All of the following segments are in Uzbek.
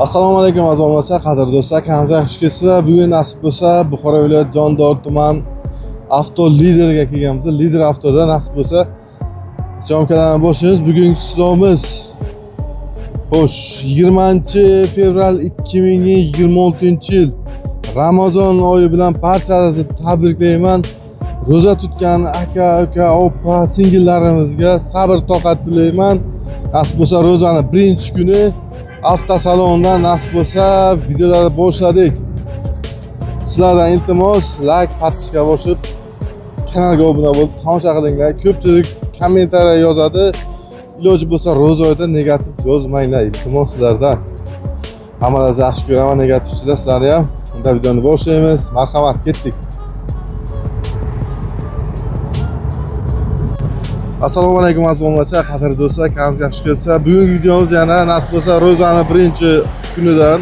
Assalomu alaykum aziz qadrdon do'stlar, kanalga xush kelibsizlar. Bugun nasib bo'lsa Buxoro viloyati Jondor tuman avto lideriga kelganmiz. Lider avtoda nasib bo'lsa syomkalarni boshlaymiz. Bugungi sinovimiz xo'sh 20-fevral 2026-yil Ramazon oyi bilan barchalaringizni tabriklayman. Ro'za tutgan aka, opa, singillarimizga sabr toqat tilayman. Nasib bo'lsa ro'zani birinchi kuni avtosalondan nasib bo'lsa videolarni boshladik. Sizlardan iltimos like, podpiska bosib, kanalga obuna bo'lib, tomosha qilinglar. Ko'pchilik kommentariya yozadi. Iloji bo'lsa ro'za oyida negativ yozmanglar, iltimos sizlardan. Hammalaringizni yaxshi ko'raman, negativchilar sizlarni ham. Unda videoni boshlaymiz. Marhamat, ketdik. Assalomu alaykum aziz qadrdon do'stlar, kanalga xush kelibsizlar. Bugungi videomiz yana nasib bo'lsa ro'zani birinchi kunidan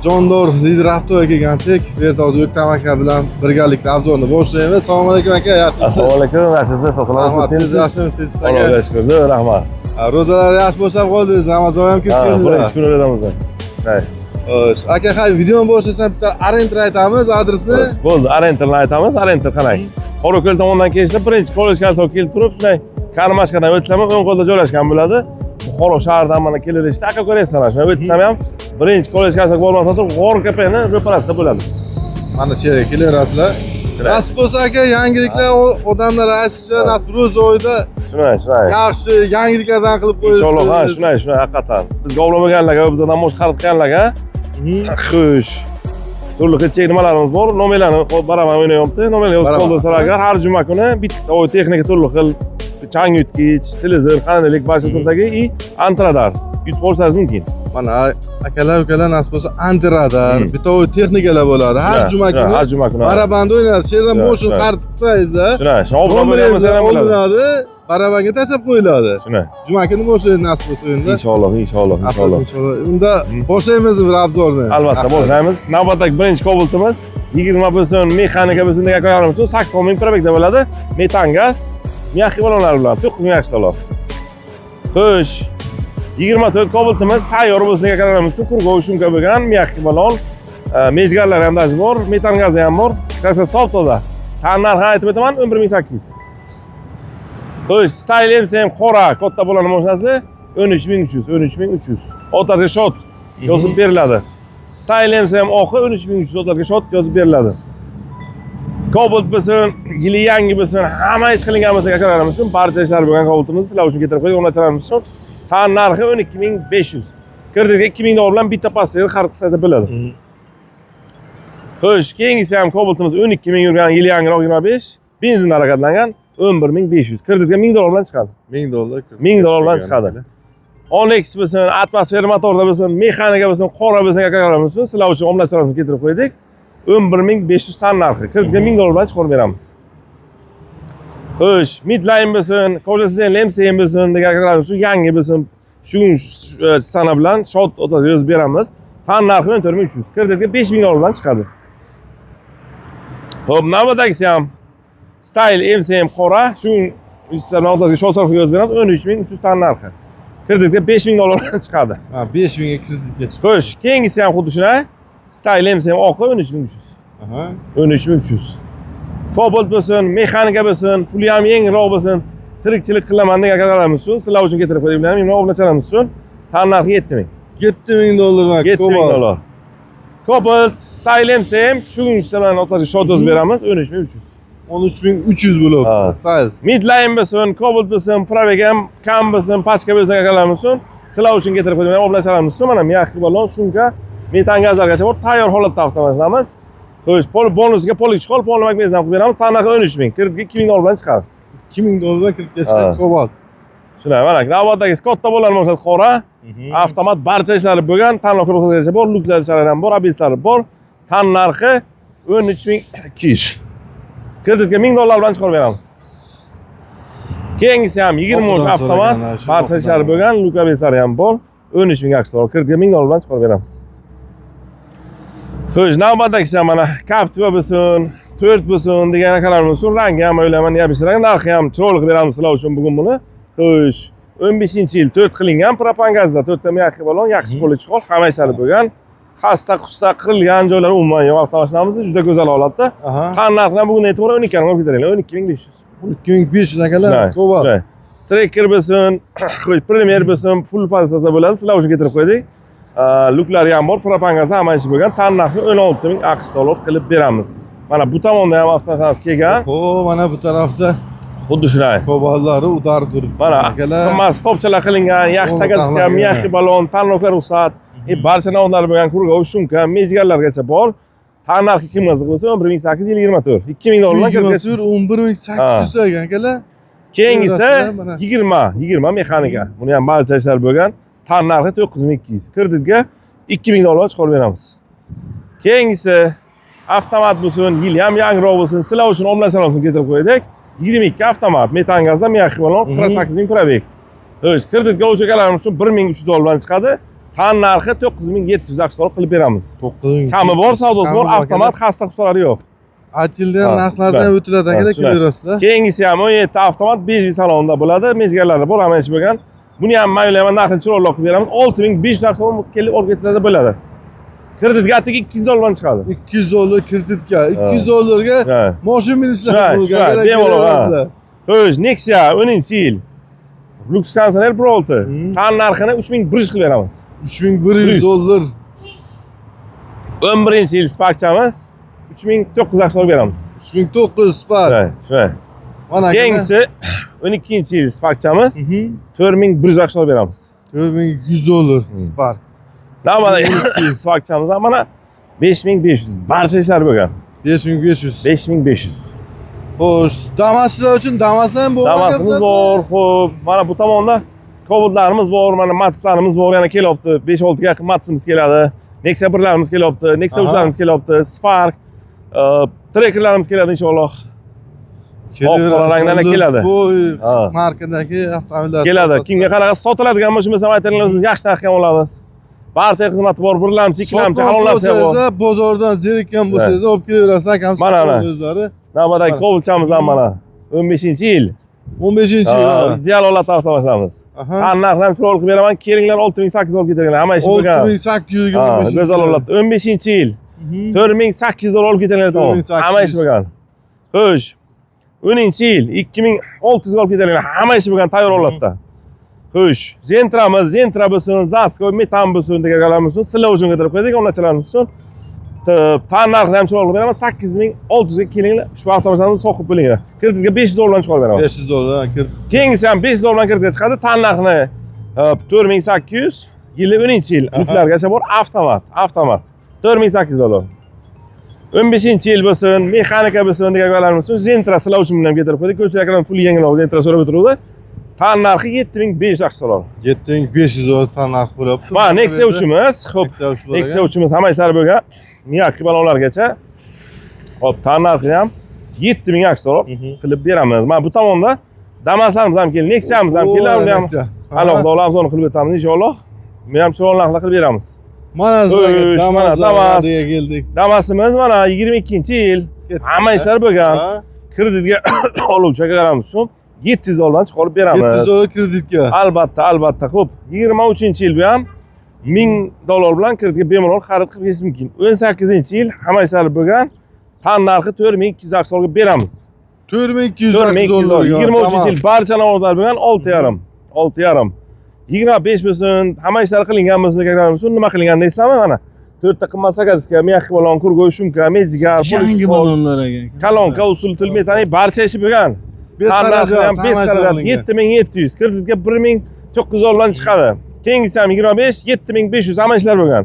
Jondor lider avtoga kelgandik. Bu yerda hozir O'ktam aka bilan birgalikda obzorni boshlaymiz. Assalomu alaykum aka, yaxshimisiz? Assalomu alaykum, yaxshimisiz? Rahmat, yaxshimisiz aka? Allohga shukr, rahmat. Ro'zalar yaxshi boshlab qoldingiz, Ramazon ham kirib keldi. Birinchi kun ro'zamiz. Xo'sh, aka, video boshlasam bitta Arenter aytamiz, adresni. Bo'ldi, Arenterni aytamiz. Arenter qanday? Qorako'l tomondan kelishda birinchi kollejga kelib turib, shunday Karmashkadan o'tsam, o'ng qo'lda joylashgan bo'ladi. Buxoro shahridan mana kelishda aka ko'rasizlar, shunday o'tsam ham birinchi kollejga bormasam turib, G'or-Kapani ro'parasida bo'ladi. Mana shu yerga kelaverasizlar. Nasib bo'lsa aka, yangiliklar odamlar aytishicha, nasib ro'za oyida shunday. yaxshi yangiliklardan qilib qo'yibsiz. Inshaalloh, ha, shunday haqiqatan. Bizga olmaganlarga, bizdan mosh xaridganlarga xush. Turli xil nimalarimiz bor. Nomerlarni baraman o'ynayapti. Nomerlar yozib qoldirsalar, har juma kuni bitta o'y texnika turli xil chang yutgich, televizor, xonalik, boshqalardagi и antradar yutib olsangiz mumkin. Mana akalar, ukalar nasib bo'lsa antradar, bitta o'y texnikalar bo'ladi. Har juma kuni barabanda o'ynadi. Shu yerdan motion xarid qilsangiz-da, shunday. Olinadi, barabanga tashlab qo'yiladi. Shunday. Juma kuni boshlaydi nasib bo'lsa o'yinda. Inshaalloh. Unda boshlaymiz bir obzorni. Albatta boshlaymiz. Navbatdagi birinchi Cobalt'imiz 20 bo'lsin, mexanika bo'lsin degan qo'yamiz. 80 ming probekda bo'ladi. Metan gaz, yaxshi balonlar bilan 9 ming dollar. Xo'sh, 24 Cobalt'imiz tayyor bo'lsin degan qo'yamiz. Kurgov shumka bo'lgan, yaxshi balon, mezgarlar ham dash bor, metan gazi ham bor. Qasas top-toza. Narxini aytib o'taman, 11800. Xo'sh, Style MCM qora katta bo'lgan mashinasi 13300. O'rtacha shot yozib beriladi. Style MCM oqi 13300 o'rtacha shot yozib beriladi. Cobalt bo'lsin, yili yangi bo'lsin, hamma ish qilingan bo'lsa akalarimiz uchun barcha ishlar bo'lgan Cobalt'imiz sizlar uchun keltirib qo'ydik, o'rnatamiz uchun. Tan narxi 12500. Kreditga 2000 dollar bilan bitta pasport xarid qilsangiz bo'ladi. Xo'sh, keyingisi ham Cobalt'imiz 12000 yurgan, yili yangiroq 25, benzin harakatlangan 11500. Kreditga 1000 dollar bilan chiqadi. 1000 dollar. 1000 dollar bilan chiqadi. Onyx bo'lsin, atmosfer motorda bo'lsin, mexanika bo'lsin, qora bo'lsin, akalarimiz uchun sizlar uchun omlachalarni keltirib qo'ydik. 11500 tan narxi. Kreditga 1000 dollar bilan chiqarib beramiz. Xo'sh, midline bo'lsin, Cobalt'siz MCM bo'lsin degan akalarimiz uchun yangi bo'lsin, shu sana bilan shot o'tadi yozib beramiz. Tan narxi 14300. Kreditga 5000 dollar bilan chiqadi. Xo'p, navbatdagisi ham Style MCM qora, shu ishlarni o'rtaga shot sarfi yozib beramiz, 13300 tan narxi. Kreditga 5000 dollar chiqadi. Ha, 5000 ga kreditga chiqadi. Xo'sh, keyingisi ham xuddi shunday. Style MCM oqi 13300. Aha. 13300. Cobalt bo'lsin, mexanika bo'lsin, puli ham yengroq bo'lsin, tirikchilik qilaman degan akalarimiz uchun, sizlar uchun keltirib qo'ydik bilan, men oblachalarimiz uchun tan narxi 7000. 7000 dollar. 7000 dollar. Cobalt, Style MCM shu bilan o'rtacha shot yozib beramiz, 13300. 13300 bo'ladi. Styles. Midline bo'lsin, Cobalt bo'lsin, Pravegam, kam bo'lsin, pachka bo'lsin akalarimiz uchun sizlar uchun keltirib qo'ydim. Oblachalarimiz uchun mana yaxshi balon, shumka, metan gazlargacha bor, tayyor holatda avtomashinamiz. Xo'sh, bonusga polik chiqol, polni magnezdan qilib beramiz. Tanaqa 13000, kreditga 2000 dollar bilan chiqadi. 2000 dollar bilan kreditga chiqadi Cobalt. Shunday, mana navbatdagi katta bo'lgan mashina qora, avtomat barcha ishlari bo'lgan, tanlov ruxsatgacha bor, luklari ham bor, abislari bor. Tan narxi 13200. Kreditga 1000 dollar bilan chiqarib beramiz. Keyingisi ham 20 avtomat, barcha ishlari bo'lgan, lukabeslari ham bor, 13000 aks dollar. Kreditga 1000 dollar bilan chiqarib beramiz. Xo'sh, navbatdagisi ham mana Captiva bo'lsin, 4 bo'lsin degan akalarimiz uchun rangi ham o'ylayman, yabishlar narxi ham chiroyli qilib beramiz sizlar uchun bugun buni. Xo'sh, 15-yil 4 qilingan propan gazda 4 ta miyaki balon, yaxshi qo'lchi hol, hammasi bo'lgan. Xasta qusta qirilgan joylar umuman yo'q avtomashinamiz juda go'zal holatda. Qan narxidan bugun e'tiboran 12 ga olib ketaringlar, 12500. 12500 akalar, ko'p. Tracker bo'lsin, Premier bo'lsin, full pozitsiya bo'ladi. Sizlar uchun keltirib qo'ydik. Luklari ham bor, propan gaz hammasi bo'lgan. Tan narxi 16000 AQSh dollar qilib beramiz. Mana bu tomonda ham avtomashinamiz kelgan. Xo'p, mana bu tarafda xuddi shunday. Ko'ballari udar turibdi. Mana qimmat stopchalar qilingan, yaxshi sakazka, miyaki balon, tanlovga ruxsat, barcha navlar bo'lgan kurgov, shumka, mejgarlargacha bor. Tan narxi kim qiziq bo'lsa 11824. 2000 dollardan kirgizib 11800 ekan akalar. Keyingisi 20 mexanika. Buni ham barcha ishlar bo'lgan. Tan narxi 9200. Kreditga 2000 dollar chiqarib beramiz. Keyingisi avtomat bo'lsin, yil ham yangroq bo'lsin, sizlar uchun omlasalar uchun keltirib qo'ydik. 22 avtomat, metan gazda miyaki balon, 48000 probeg. O'sh, kreditga o'chakalarimiz uchun 1300 dollardan chiqadi. Tan narxi 9700 AQSh dollar qilib beramiz. 9000. Kami bor, savdosi bor, avtomat, xasta qustalari yo'q. Aytilgan narxlardan o'tiladi akalar, kelaverasizlar. Keyingisi ham 17 avtomat, bej salonda bo'ladi, mezgarlari bor, hamma ish bo'lgan. Buni ham maylaman narxini chiroyli qilib beramiz. 6500 AQSh dollar kelib olib ketiladi bo'ladi. Kreditga atigi 200 dollardan chiqadi. 200 dollar kreditga, 200 dollarga mashina minishlar bo'lgan. Bemalol. Xo'sh, Nexia 10-yil. Lux Concealer Pro 6. Tan narxini 3100 qilib beramiz. 3100 dollar. 11-yil Spark'chamiz 3900 AQSh dollar beramiz. 3900 Spark. Shunday. Mana keyingisi 12-yil Spark'chamiz 4100 AQSh dollar beramiz. 4100 dollar Spark. Navbatdagi Spark'chamiz ham mana 5500. Barcha ishlar bo'lgan. 5500. 5500. Xo'sh, Damaslar uchun Damas ham bor. Damasimiz bor. Xo'p, mana bu tomonda Cobaltlarimiz bor, mana Matslarimiz bor, yana kelyapti. 5-6 ga yaqin Matsimiz keladi. Nexia 1larimiz kelyapti, Nexia 3larimiz kelyapti, Spark, Trackerlarimiz keladi inshaalloh. Qora rangdan keladi. Bu markadagi avtomobillar keladi. Kimga qanaqa sotiladigan mashina bo'lsa aytinglar, yaxshi narxga olamiz. Barcha xizmati bor, birlamchi, ikkilamchi halolasi bor. Bozordan zerikkan bo'lsangiz olib kelaverasiz akam. Mana o'zlari. Navbatdagi Cobaltchamiz ham mana 15-yil. 15-yil. Ideal holatda avtomashinamiz. Tan narxini ham chiroyli qilib beraman. Kelinglar 6800 olib ketinglar. Hamma ish bo'lgan. 6800 ga. Go'zal holatda 15-yil. 4800 dollar olib ketinglar tamom. Hamma ish bo'lgan. Xo'sh. 10-yil 2600 olib ketinglar. Hamma ish bo'lgan tayyor holatda. Xo'sh, Zentramiz, Zentra bo'lsin, Zasko, metan bo'lsin deganlarimiz uchun sizlar uchun keltirib qo'ydik, omlachalarimiz uchun. Tan narxini ham chiroyli beraman, 8600 ga kelinglar. Ushbu avtomashinamizni soqib bo'linglar. Kreditga 500 dollardan chiqarib beraman. 500 dollardan kirit. Keyingisi ham 500 dollardan kreditga chiqadi. Tan narxini 4800, yili 10-yil, yuklargacha bor, avtomat. 4800 dollar. 15-yil bo'lsin, mexanika bo'lsin deganlarimiz uchun Zentra sizlar uchun ham keltirib qo'ydik. Ko'chalardan pul yengilroq Zentra so'rab o'tiruvdi. Tan narxi 7500 AQSh dollar. 7500 dollar tan narxi bo'lyapti. Mana Nexia 3imiz, xo'p. Nexia 3imiz hamma ishlari bo'lgan. Miyaki balonlargacha. Xo'p, tan narxi ham 7000 AQSh dollar qilib beramiz. Mana bu tomonda Damaslarimiz ham keldi, Nexia'miz ham keldi. Uni ham alohida alamzon qilib o'tamiz inshaalloh. Men ham chiroyli narxlar qilib beramiz. Mana sizlarga Damas keldik. Damasimiz mana 22-yil. Hamma ishlar bo'lgan. Kreditga oluvchi akalarimiz uchun 700 dollardan chiqarib beramiz. 700 dollar kreditga. Albatta. Xo'p, 23-yil bu ham 1000 dollar bilan kreditga bemalol xarid qilib ketish mumkin. 18-yil hamma ishlar bo'lgan. Tan narxi 4200 AQSh dollarga beramiz. 4200 AQSh dollar. 23-yil barcha navbatlar bo'lgan 6,5. 25 bo'lsin, hamma ishlar qilingan bo'lsa keraklarimiz uchun nima qilingan deysizmi mana? 4 ta qimmat sakazka, miyaki balon, kurgoy, shumka, mejgar, yangi balonlar ekan. Kalonka, usul tilmetani barcha ishi bo'lgan. Tan narxi ham 7700, kreditga 1900 dollardan chiqadi. Keyingisi ham 25, 7500 hamma ishlar bo'lgan.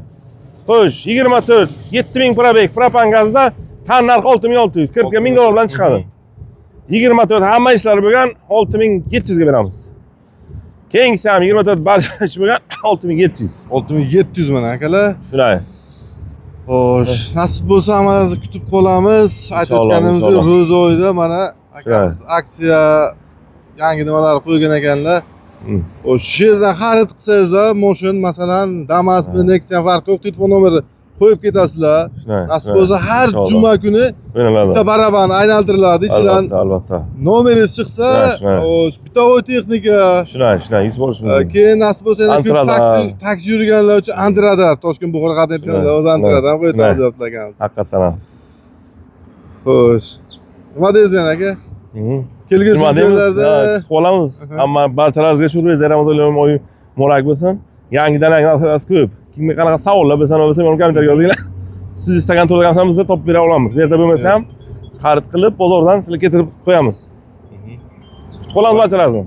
Xo'sh, 24, 7000 probeg, propan gazda tan narxi 6600, kreditga 1000 dollardan chiqadi. 24 hamma ishlar bo'lgan 6700 ga beramiz. Keyingisi ham 24 barcha ish bo'lgan 6700. 6700 mana akalar. Shunday. Xo'sh, nasib bo'lsa hammamizni kutib qolamiz. Aytayotganimizdek, ro'za oyida mana aksiya yangi nimalar qo'ygan ekanlar. Shu yerdan xarid qilsangiz, mashina masalan Damasmi, Nexia farqi yo'q, telefon nomeri qo'yib ketasizlar. Shunday, Nasib shunday. bo'lsa har Inshaalloh. juma kuni O'ynaladi. bitta baraban aylantiriladi. Ichidan Albatta, albatta. nomeringiz chiqsa, Shunday. bitovoy texnika, Shunday, yutib olish mumkin. keyin nasib bo'lsa yana ko'p Antirada. taksi yurganlar uchun Antirada, Toshkent Buxoro qatnayotganlar o'zi Antirada ham qo'yib ekanmiz. Haqiqatan ham. Xo'sh. Nima deysiz yana aka? Kelgusi Nima deymiz? kunlarda Kutib olamiz. Hamma barchalaringizga shu reja Ramazon oyi muborak bo'lsin. Yangidan narsalar ko'p. Kimga qanaqa savollar bo'lsa, men kommentarga yozinglar. Siz istagan turgan narsa bizga topib bera olamiz. Bu yerda bo'lmasa ham xarid qilib bozordan sizlarga keltirib qo'yamiz. Kutib olamiz barchalaringizni.